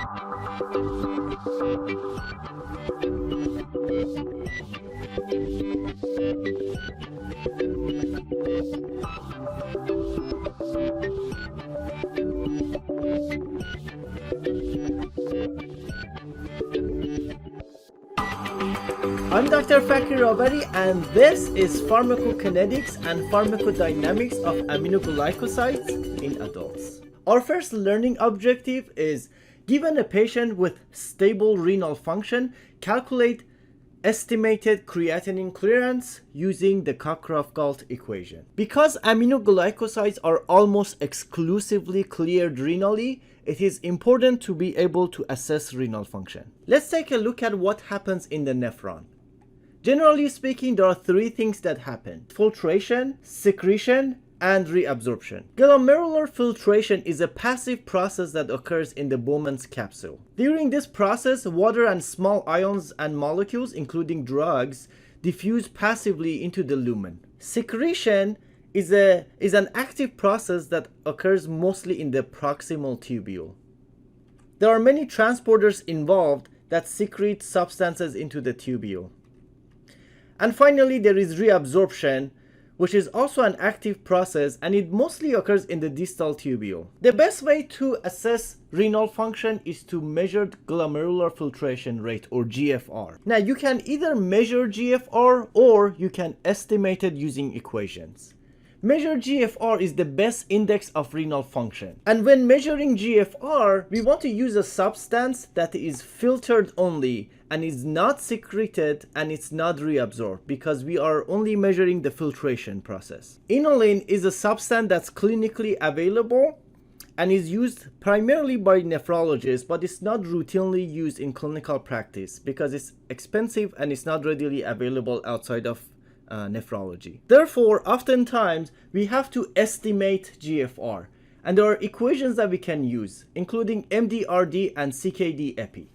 I'm Dr. Fakir Robari, and this is Pharmacokinetics and Pharmacodynamics of Aminoglycosides in adults. Our first learning objective is, given a patient with stable renal function, calculate estimated creatinine clearance using the Cockcroft-Gault equation. Because aminoglycosides are almost exclusively cleared renally, it is important to be able to assess renal function. Let's take a look at what happens in the nephron. Generally speaking, there are three things that happen: filtration, secretion, and reabsorption. Glomerular filtration is a passive process that occurs in the Bowman's capsule. During this process, water and small ions and molecules, including drugs, diffuse passively into the lumen. Secretion is an active process that occurs mostly in the proximal tubule. There are many transporters involved that secrete substances into the tubule. And finally, there is reabsorption, which is also an active process, and it mostly occurs in the distal tubule. The best way to assess renal function is to measure glomerular filtration rate, or GFR. Now, you can either measure GFR or you can estimate it using equations. Measured GFR is the best index of renal function. And when measuring GFR, we want to use a substance that is filtered only and is not secreted and it's not reabsorbed, because we are only measuring the filtration process. Inulin is a substance that's clinically available and is used primarily by nephrologists, but it's not routinely used in clinical practice because it's expensive and it's not readily available outside of nephrology. Therefore, oftentimes we have to estimate GFR, and there are equations that we can use, including MDRD and CKD-EPI.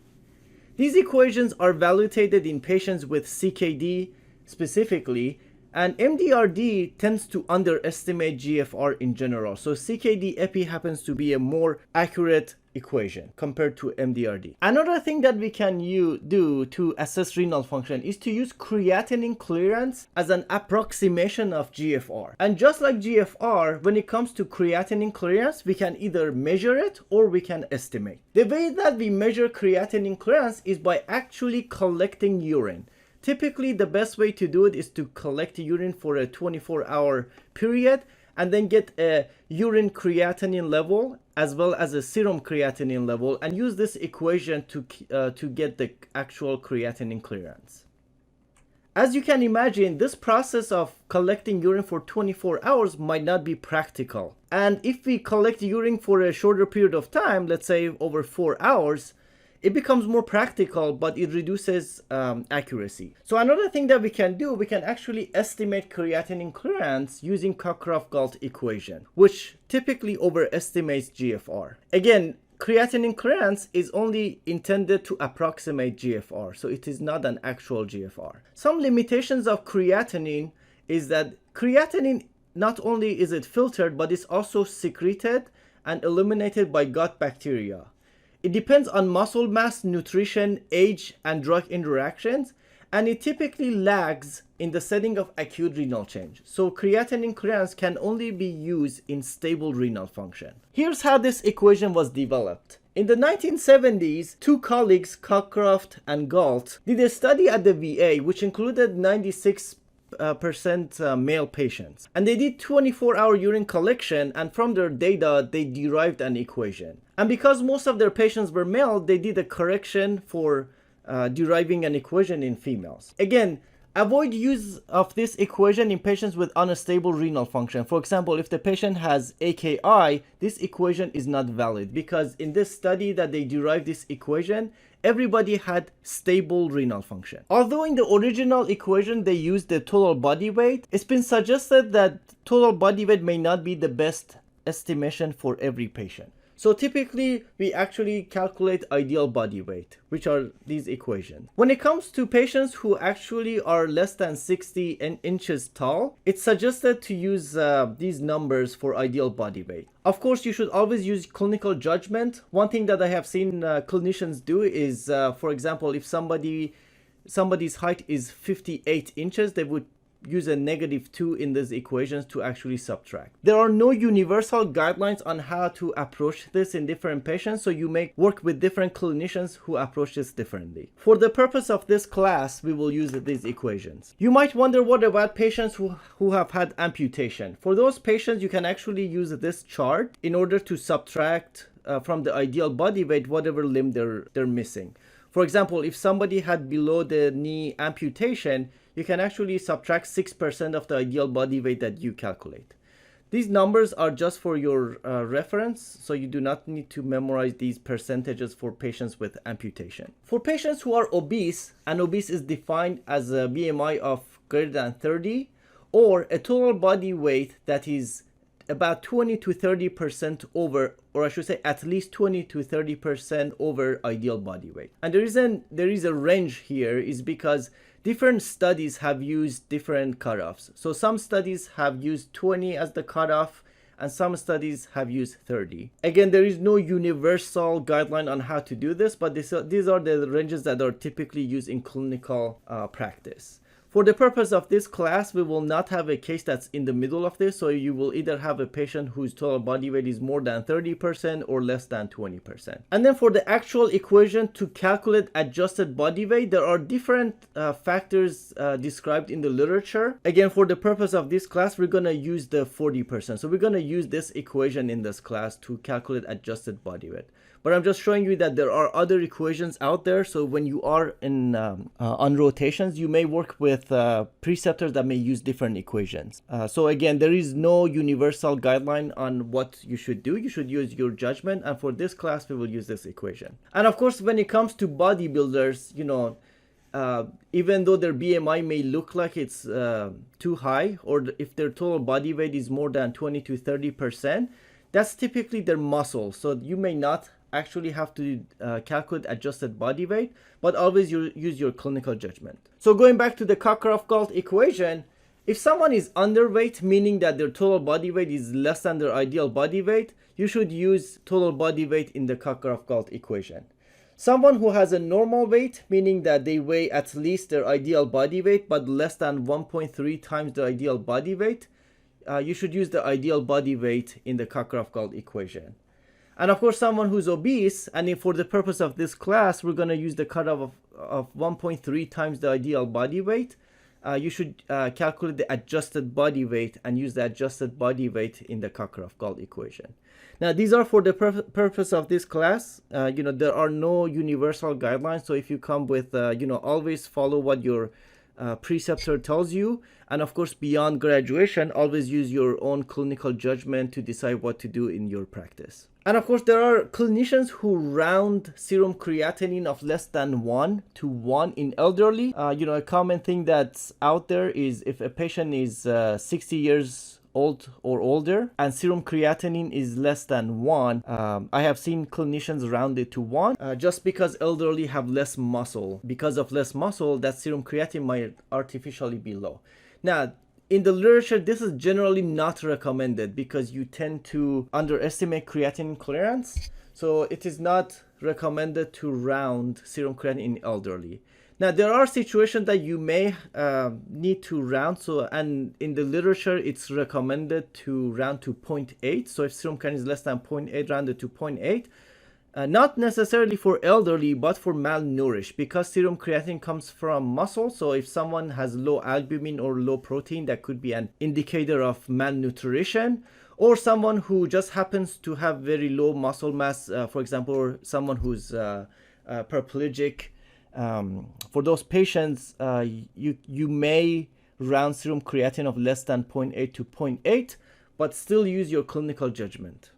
These equations are validated in patients with CKD specifically, and MDRD tends to underestimate GFR in general, so CKD-EPI happens to be a more accurate equation compared to MDRD. Another thing that we can do to assess renal function is to use creatinine clearance as an approximation of GFR. And just like GFR, when it comes to creatinine clearance, we can either measure it or we can estimate. The way that we measure creatinine clearance is by actually collecting urine. Typically, the best way to do it is to collect urine for a 24-hour period and then get a urine creatinine level as well as a serum creatinine level, and use this equation to get the actual creatinine clearance. As you can imagine, this process of collecting urine for 24 hours might not be practical. And if we collect urine for a shorter period of time, let's say over 4 hours, it becomes more practical, but it reduces accuracy. So another thing that we can do, we can actually estimate creatinine clearance using Cockcroft-Gault equation, which typically overestimates GFR. Again, creatinine clearance is only intended to approximate GFR, so it is not an actual GFR. Some limitations of creatinine is that creatinine, not only is it filtered, but it's also secreted and eliminated by gut bacteria. It depends on muscle mass, nutrition, age, and drug interactions, and it typically lags in the setting of acute renal change. So creatinine clearance can only be used in stable renal function. Here's how this equation was developed. In the 1970s, two colleagues, Cockcroft and Gault, did a study at the VA which included 96% male patients, and they did 24-hour urine collection, and from their data they derived an equation. And because most of their patients were male, they did a correction for deriving an equation in females. Again, avoid use of this equation in patients with unstable renal function. For example, if the patient has AKI, this equation is not valid, because in this study that they derived this equation, everybody had stable renal function. Although in the original equation they used the total body weight, it's been suggested that total body weight may not be the best estimation for every patient. So typically, we actually calculate ideal body weight, which are these equations. When it comes to patients who actually are less than 60 inches tall, it's suggested to use these numbers for ideal body weight. Of course, you should always use clinical judgment. One thing that I have seen clinicians do is, for example, if somebody's height is 58 inches, they would use a -2 in these equations to actually subtract. There are no universal guidelines on how to approach this in different patients, so you may work with different clinicians who approach this differently. For the purpose of this class, we will use these equations. You might wonder, what about patients who have had amputation? For those patients, you can actually use this chart in order to subtract from the ideal body weight whatever limb they're missing. For example, if somebody had below the knee amputation, you can actually subtract 6% of the ideal body weight that you calculate. These numbers are just for your reference, so you do not need to memorize these percentages for patients with amputation. For patients who are obese, and obese is defined as a BMI of greater than 30, or a total body weight that is about 20 to 30% over, or I should say at least 20 to 30% over ideal body weight. And the reason there is a range here is because different studies have used different cutoffs. So some studies have used 20 as the cutoff, and some studies have used 30. Again, there is no universal guideline on how to do this, but these are the ranges that are typically used in clinical practice. For the purpose of this class, we will not have a case that's in the middle of this, so you will either have a patient whose total body weight is more than 30% or less than 20%. And then for the actual equation to calculate adjusted body weight, there are different factors described in the literature. Again, for the purpose of this class, we're going to use the 40%. So we're going to use this equation in this class to calculate adjusted body weight. But I'm just showing you that there are other equations out there. So when you are on rotations, you may work with preceptors that may use different equations. So again, there is no universal guideline on what you should do. You should use your judgment. And for this class, we will use this equation. And of course, when it comes to bodybuilders, you know, even though their BMI may look like it's too high, or if their total body weight is more than 20 to 30%, that's typically their muscle. So you may not actually have to calculate adjusted body weight, but always use your clinical judgment. So going back to the Cockcroft-Gault equation, if someone is underweight, meaning that their total body weight is less than their ideal body weight, you should use total body weight in the Cockcroft-Gault equation. Someone who has a normal weight, meaning that they weigh at least their ideal body weight, but less than 1.3 times the ideal body weight, you should use the ideal body weight in the Cockcroft-Gault equation. And of course, someone who's obese, and for the purpose of this class, we're going to use the cutoff of 1.3 times the ideal body weight. You should calculate the adjusted body weight and use the adjusted body weight in the Cockcroft-Gault equation. Now, these are for the purpose of this class. You know, there are no universal guidelines. So if you come with, you know, always follow what your preceptor tells you. And of course, beyond graduation, always use your own clinical judgment to decide what to do in your practice. And of course, there are clinicians who round serum creatinine of less than 1 to 1 in elderly. You know, a common thing that's out there is if a patient is 60 years old or older and serum creatinine is less than 1, I have seen clinicians round it to 1 just because elderly have less muscle. Because of less muscle, that serum creatinine might artificially be low. Now, in the literature, this is generally not recommended because you tend to underestimate creatinine clearance. So it is not recommended to round serum creatinine in elderly. Now, there are situations that you may need to round. So, and in the literature, it's recommended to round to 0.8. So if serum creatinine is less than 0.8, rounded to 0.8. Not necessarily for elderly, but for malnourished, because serum creatinine comes from muscle. So if someone has low albumin or low protein, that could be an indicator of malnutrition. Or someone who just happens to have very low muscle mass, for example, or someone who's paraplegic. For those patients, you may round serum creatinine of less than 0.8 to 0.8, but still use your clinical judgment.